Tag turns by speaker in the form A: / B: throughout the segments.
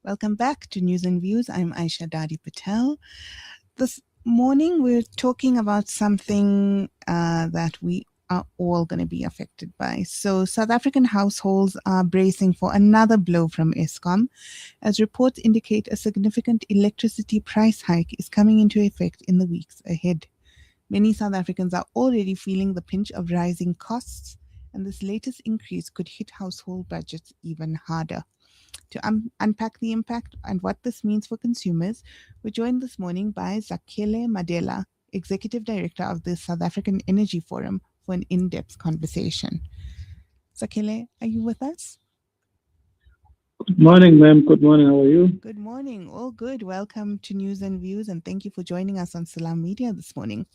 A: Welcome back to News and Views. I'm Aisha Dadi Patel. This morning, we're talking about something that we are all going to be affected by. So, South African households are bracing for another blow from Eskom, as reports indicate a significant electricity price hike is coming into effect in the weeks ahead. Many South Africans are already feeling the pinch of rising costs, and this latest increase could hit household budgets even harder. To unpack the impact and what this means for consumers, we're joined this morning by Zakhele Madela, Executive Director of the South African Energy Forum, for an in-depth conversation. Zakhele, are you with us?
B: Good morning, ma'am. Good morning. How are you?
A: Good morning. All good. Welcome to News and Views, and thank you for joining us on Salam Media this morning.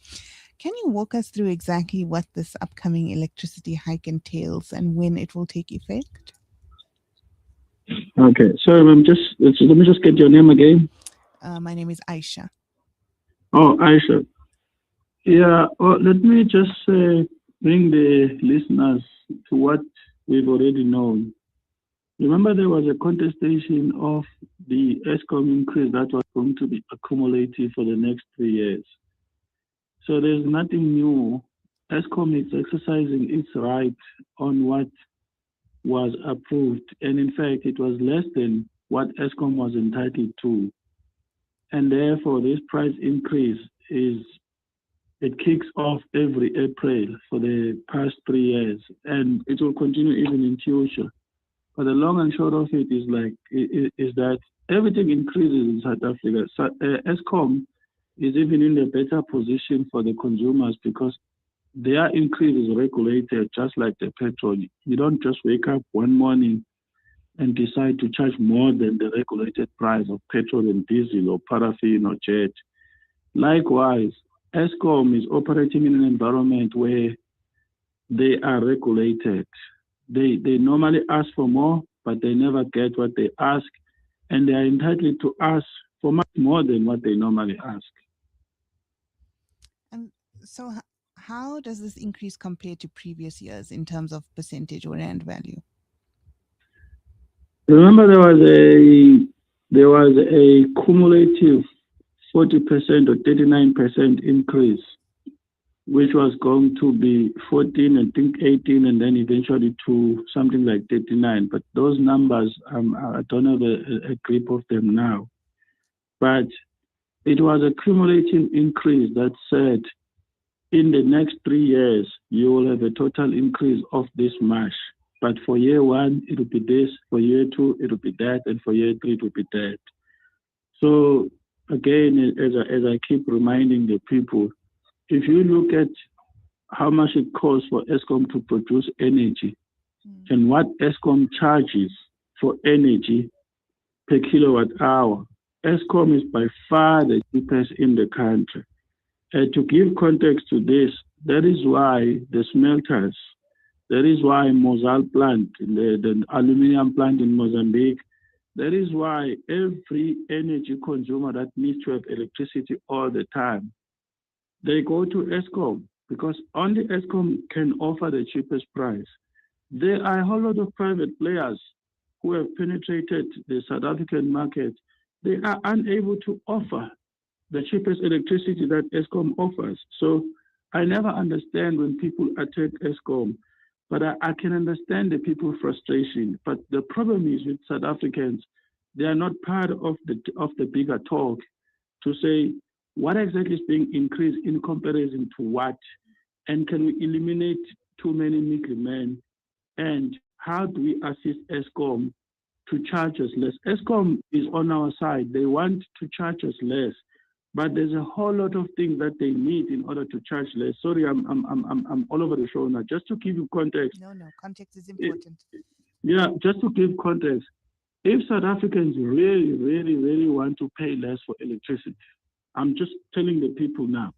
A: Can you walk us through exactly what this upcoming electricity hike entails and when it will take effect?
B: Okay. Sorry, ma'am. Let me just get your name again.
A: My name is Aisha.
B: Oh, Aisha. Yeah. Let me just bring the listeners to what we've already known. Remember, there was a contestation of the Eskom increase that was going to be accumulated for the next 3 years. So there's nothing new. Eskom is exercising its right on what was approved, and in fact, it was less than what Eskom was entitled to, and therefore this price increase is it kicks off every April for the past 3 years, and it will continue even in future. But the long and short of it is that everything increases in South Africa. So, Eskom is even in a better position for the consumers because their increase is regulated just like the petrol. You don't just wake up one morning and decide to charge more than the regulated price of petrol and diesel or paraffin or jet. Likewise, Eskom is operating in an environment where they are regulated. They normally ask for more, but they never get what they ask, and they are entitled to ask for much more than what they normally ask.
A: And so, how does this increase compare to previous years in terms of percentage or rand value?
B: Remember, there was a cumulative 40% or 39% increase, which was going to be 14, I think 18, and then eventually to something like 39. But those numbers, I don't have a grip of them now. But it was a cumulative increase that said in the next 3 years, you will have a total increase of this much. But for year one, it will be this. For year two, it will be that. And for year three, it will be that. So again, as I keep reminding the people, if you look at how much it costs for Eskom to produce energy and what Eskom charges for energy per kilowatt hour, Eskom is by far the cheapest in the country. To give context to this, that is why the smelters, that is why Mozal plant, the aluminium plant in Mozambique, that is why every energy consumer that needs to have electricity all the time, they go to Eskom because only Eskom can offer the cheapest price. There are a whole lot of private players who have penetrated the South African market. They are unable to offer the cheapest electricity that Eskom offers. So I never understand when people attack Eskom, but I can understand the people's frustration. But the problem is with South Africans, they are not part of the bigger talk to say what exactly is being increased in comparison to what, and can we eliminate too many middlemen, and how do we assist Eskom to charge us less? Eskom is on our side. They want to charge us less, but there's a whole lot of things that they need in order to charge less. Sorry, I'm all over the show now. Just to give you context.
A: No, context is important.
B: Just to give context. If South Africans really, really, really want to pay less for electricity, I'm just telling the people now,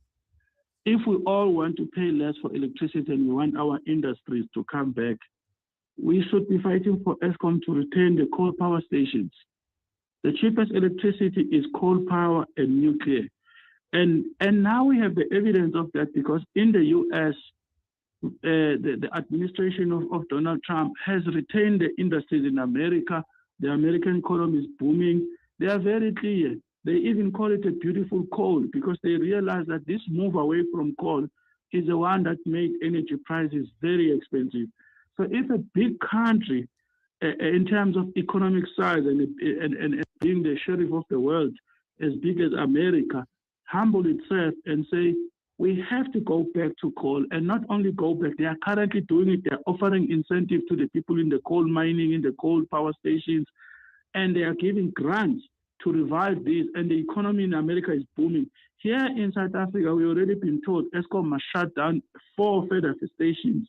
B: if we all want to pay less for electricity and we want our industries to come back, we should be fighting for Eskom to retain the coal power stations. The cheapest electricity is coal power and nuclear. And now we have the evidence of that because in the US, the administration of Donald Trump has retained the industries in America The American economy is booming. They are very clear. They even call it a beautiful coal because they realize that this move away from coal is the one that made energy prices very expensive. So if a big country, in terms of economic size and being the sheriff of the world, as big as America, humble itself and say, we have to go back to coal, and not only go back, they are currently doing it. They're offering incentive to the people in the coal mining, in the coal power stations, and they are giving grants to revive this, and the economy in America is booming. Here in South Africa, we've already been told Eskom must shut down 4 further stations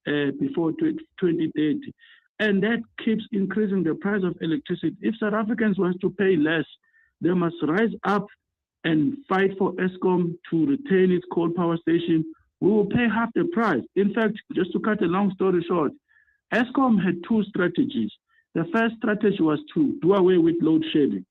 B: before 2030. And that keeps increasing the price of electricity. If South Africans want to pay less, they must rise up and fight for Eskom to retain its coal power station. We will pay half the price. In fact, just to cut a long story short, Eskom had 2 strategies. The first strategy was to do away with load shedding.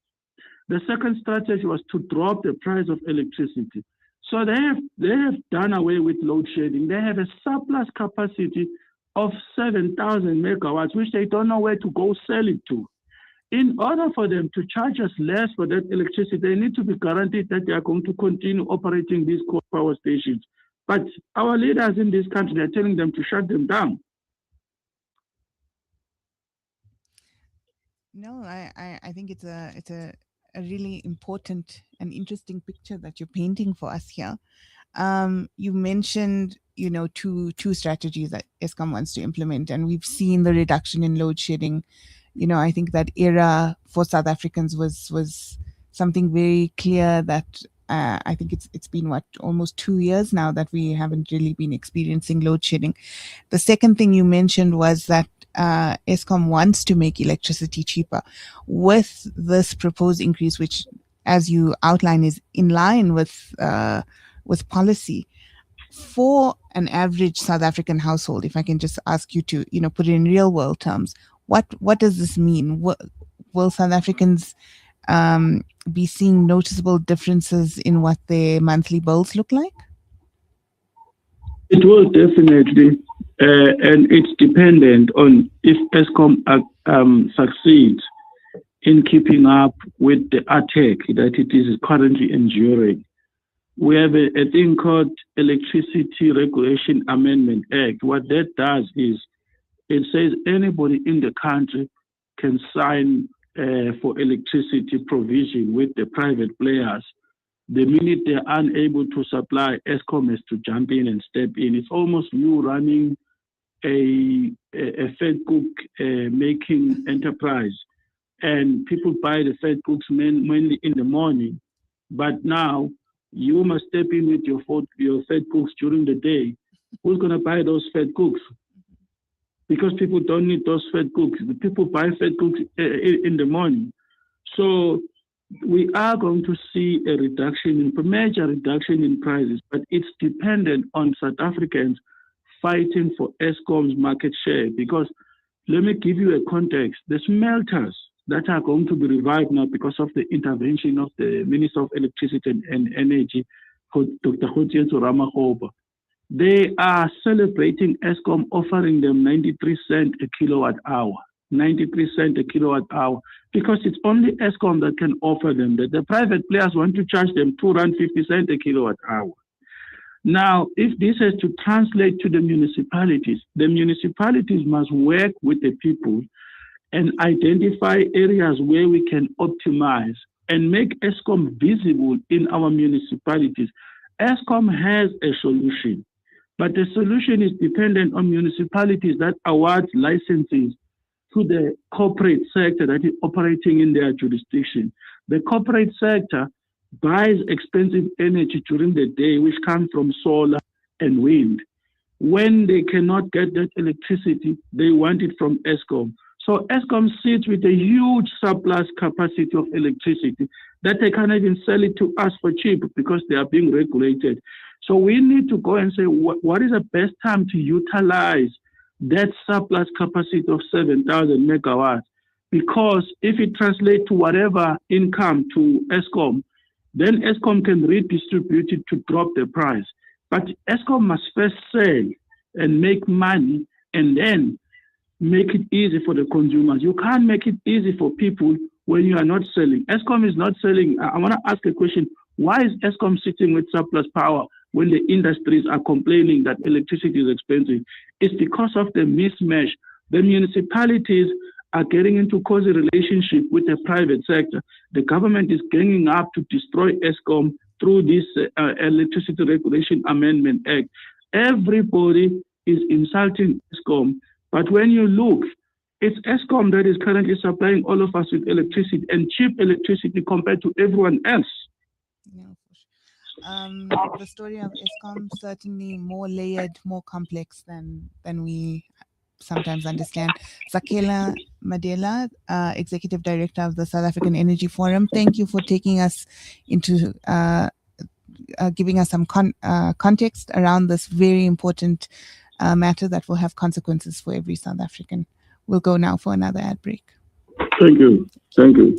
B: The second strategy was to drop the price of electricity. So they have done away with load shedding. They have a surplus capacity of 7,000 megawatts, which they don't know where to go sell it to. In order for them to charge us less for that electricity, they need to be guaranteed that they are going to continue operating these coal power stations. But our leaders in this country, they're telling them to shut them down.
A: No, I think it's a really important and interesting picture that you're painting for us here. You mentioned, two strategies that Eskom wants to implement, and we've seen the reduction in load shedding. I think that era for South Africans was something very clear that I think it's been almost 2 years now that we haven't really been experiencing load shedding. The second thing you mentioned was that Eskom wants to make electricity cheaper with this proposed increase, which, as you outline, is in line with policy. For an average South African household, if I can just ask you to, put it in real world terms, what does this mean? Will South Africans be seeing noticeable differences in what their monthly bills look like?
B: It will definitely, and it's dependent on if Eskom succeeds in keeping up with the attack that it is currently enduring. We have a thing called Electricity Regulation Amendment Act. What that does is it says anybody in the country can sign for electricity provision with the private players. The minute they're unable to supply, Eskom has to jump in and step in. It's almost you running a fed cook making enterprise, and people buy the fed cooks mainly in the morning. But now you must step in with your fed cooks during the day. Who's going to buy those fed cooks? Because people don't need those fed cooks. The people buy fed cooks in the morning. So we are going to see a major reduction in prices, but it's dependent on South Africans fighting for Eskom's market share. Because let me give you a context. The smelters that are going to be revived now because of the intervention of the Minister of Electricity and Energy, Dr. Hotieto Ramakgopa, they are celebrating Eskom offering them 93 cents a kilowatt hour. 93 cents a kilowatt hour, because it's only Eskom that can offer them that. The private players want to charge them R2.50 a kilowatt hour. Now, if this has to translate to the municipalities must work with the people and identify areas where we can optimize and make Eskom visible in our municipalities. Eskom has a solution, but the solution is dependent on municipalities that award licenses to the corporate sector that is operating in their jurisdiction. The corporate sector buys expensive energy during the day, which comes from solar and wind. When they cannot get that electricity, they want it from Eskom. So Eskom sits with a huge surplus capacity of electricity that they can't even sell it to us for cheap because they are being regulated. So we need to go and say, what is the best time to utilize that surplus capacity of 7,000 megawatts? Because if it translates to whatever income to Eskom, then Eskom can redistribute it to drop the price. But Eskom must first sell and make money, and then make it easy for the consumers. You can't make it easy for people when you are not selling. Eskom is not selling. I want to ask a question. Why is Eskom sitting with surplus power when the industries are complaining that electricity is expensive? It's because of the mismatch. The municipalities are getting into cozy relationship with the private sector. The government is ganging up to destroy Eskom through this Electricity Regulation Amendment Act. Everybody is insulting Eskom. But when you look, it's Eskom that is currently supplying all of us with electricity and cheap electricity compared to everyone else.
A: Yeah, the story of Eskom certainly more layered, more complex than we sometimes understand. Zakhele Madela, Executive Director of the South African Energy Forum, thank you for taking us into giving us some context around this very important matter that will have consequences for every South African. We'll go now for another ad break.
B: Thank you. Thank you.